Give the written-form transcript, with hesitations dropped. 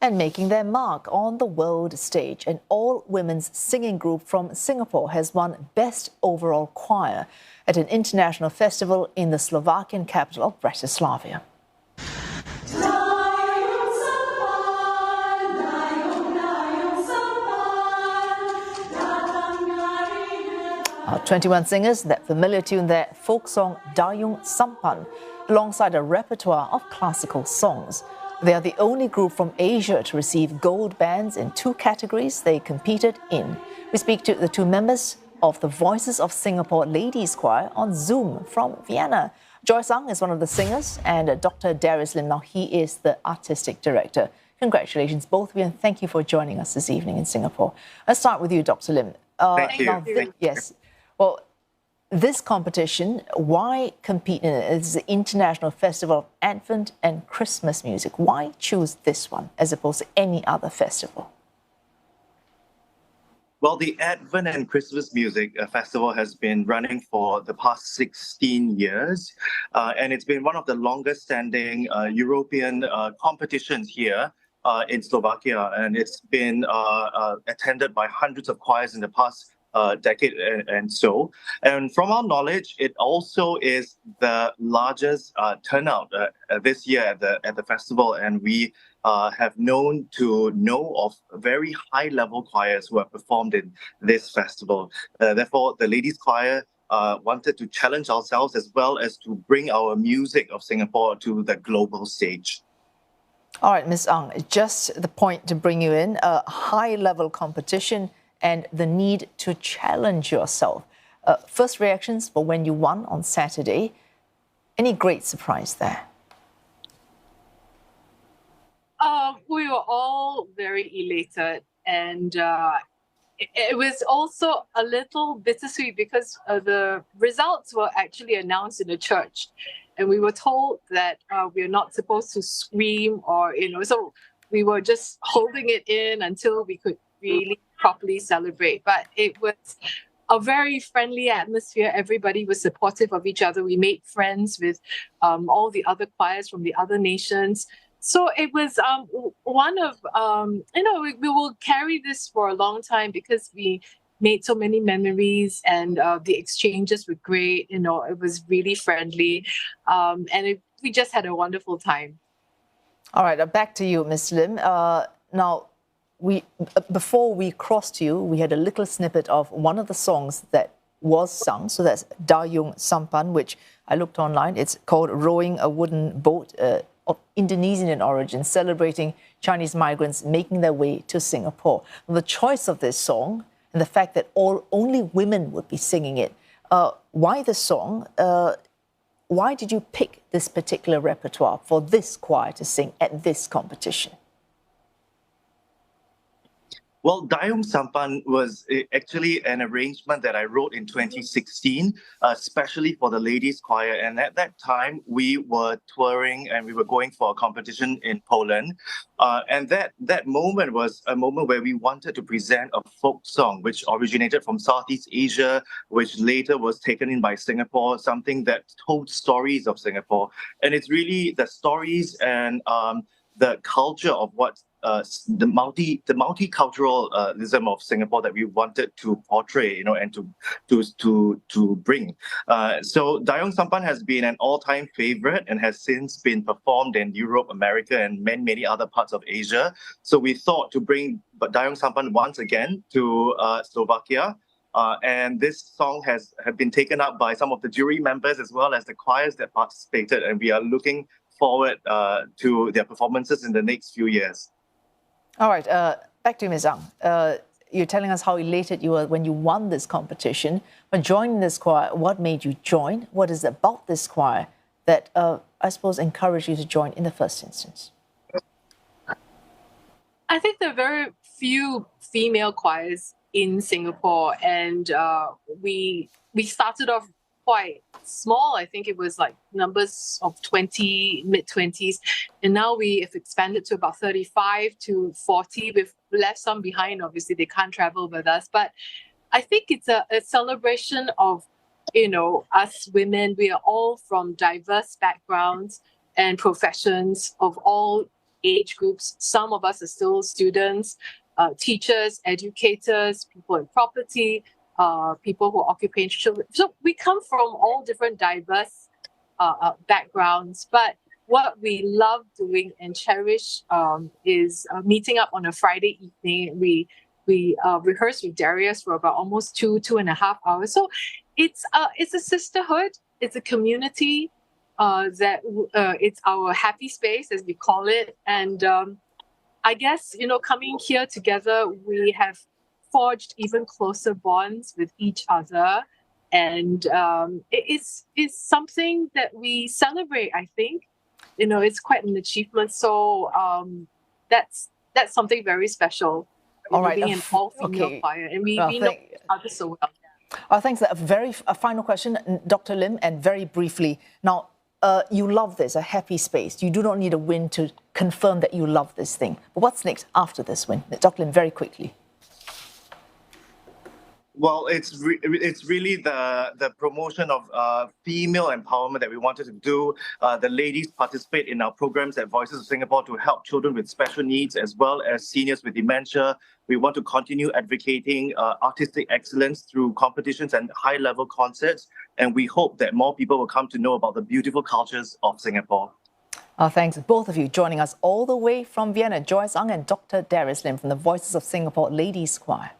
and making their mark on the world stage. An all-women's singing group from Singapore has won Best Overall Choir at an international festival in the Slovakian capital of Bratislava. 21 singers that familiar tune their folk song Dayung Sampan alongside a repertoire of classical songs. They are the only group from Asia to receive gold bands in 2 categories they competed in. We speak to the 2 members of the Voices of Singapore Ladies Choir on Zoom from Vienna. Joy Sang is one of the singers and Dr. Darius Lim, now he is the artistic director. Congratulations both of you and thank you for joining us this evening in Singapore. Let's start with you, Dr. Lim. Thank you. Yes. Well, this competition, why compete in it? It's the International Festival of Advent and Christmas Music. Why choose this one as opposed to any other festival? Well, the Advent and Christmas Music Festival has been running for the past 16 years, and it's been one of the longest-standing European competitions here in Slovakia, and it's been attended by hundreds of choirs in the past decade and so. And from our knowledge, it also is the largest turnout this year at the festival, and we have known of very high-level choirs who have performed in this festival. Therefore, the Ladies Choir wanted to challenge ourselves as well as to bring our music of Singapore to the global stage. All right, Ms. Ang, just the point to bring you in, a high-level competition and the need to challenge yourself. First reactions for when you won on Saturday. Any great surprise there? We were all very elated, and it was also a little bittersweet because the results were actually announced in the church, and we were told that we are not supposed to scream or, so we were just holding it in until we could really properly celebrate. But it was a very friendly atmosphere. Everybody was supportive of each other. We made friends with all the other choirs from the other nations. So it was one of, we will carry this for a long time because we made so many memories and the exchanges were great. It was really friendly. And we just had a wonderful time. All right, back to you, Ms. Lim. Now, before we crossed you, we had a little snippet of one of the songs that was sung. So that's Dayung Sampan, which I looked online. It's called Rowing a Wooden Boat of Indonesian origin, celebrating Chinese migrants making their way to Singapore. The choice of this song and the fact that only women would be singing it. Why the song? Why did you pick this particular repertoire for this choir to sing at this competition? Well, Dayung Sampan was actually an arrangement that I wrote in 2016, especially for the ladies' choir. And at that time, we were touring and we were going for a competition in Poland. And that moment was a moment where we wanted to present a folk song, which originated from Southeast Asia, which later was taken in by Singapore, something that told stories of Singapore. And it's really the stories and the culture of what the multiculturalism of Singapore that we wanted to portray, and to bring. So Dayung Sampan has been an all-time favorite and has since been performed in Europe, America, and many other parts of Asia. So we thought to bring Dayung Sampan once again to Slovakia. And this song have been taken up by some of the jury members as well as the choirs that participated, and we are looking forward to their performances in the next few years. All right, back to you, Ms. Ang. You're telling us how elated you were when you won this competition. When joining this choir, what made you join? What is it about this choir that, I suppose, encouraged you to join in the first instance? I think there are very few female choirs in Singapore, and we started off quite small. I think it was like numbers of 20, mid-20s. And now we have expanded to about 35 to 40. We've left some behind. Obviously, they can't travel with us. But I think it's a celebration of, us women. We are all from diverse backgrounds and professions of all age groups. Some of us are still students, teachers, educators, people in property, people who occupy children. So we come from all different diverse backgrounds, but what we love doing and cherish is meeting up on a Friday evening. We rehearse with Darius for about almost 2.5 hours. So it's a sisterhood. It's a community. It's our happy space, as we call it. And I guess, coming here together, we have forged even closer bonds with each other. And it's something that we celebrate, I think. It's quite an achievement. So that's something very special. All right. Being an all-female choir. And we know each other so well. Thanks. A final question, Dr. Lim, and very briefly. Now, you love this, a happy space. You do not need a win to confirm that you love this thing. But what's next after this win? Dr. Lim, very quickly. Well, it's really the promotion of female empowerment that we wanted to do. The ladies participate in our programs at Voices of Singapore to help children with special needs as well as seniors with dementia. We want to continue advocating artistic excellence through competitions and high-level concerts. And we hope that more people will come to know about the beautiful cultures of Singapore. Thanks, both of you, joining us all the way from Vienna. Joyce Ang and Dr. Darius Lim from the Voices of Singapore Ladies Choir.